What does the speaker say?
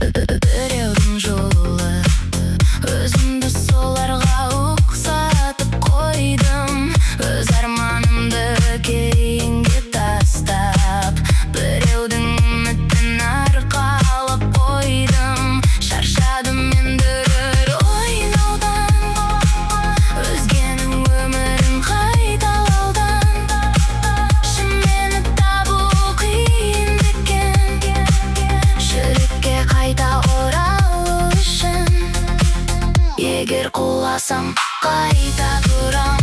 Біреудің жолы өзімді соларға ұқсатып қойдым. Өз арманымды кейінге тастап, біреудің үмітін арқалап қойдым. Шаршадым мен дүр ойнаудан, өзгенің өмірін қайталаудан. Шын мені табу қиын екен, жүрекке қайта оралу үшін. Егер құласам қайта тұрам.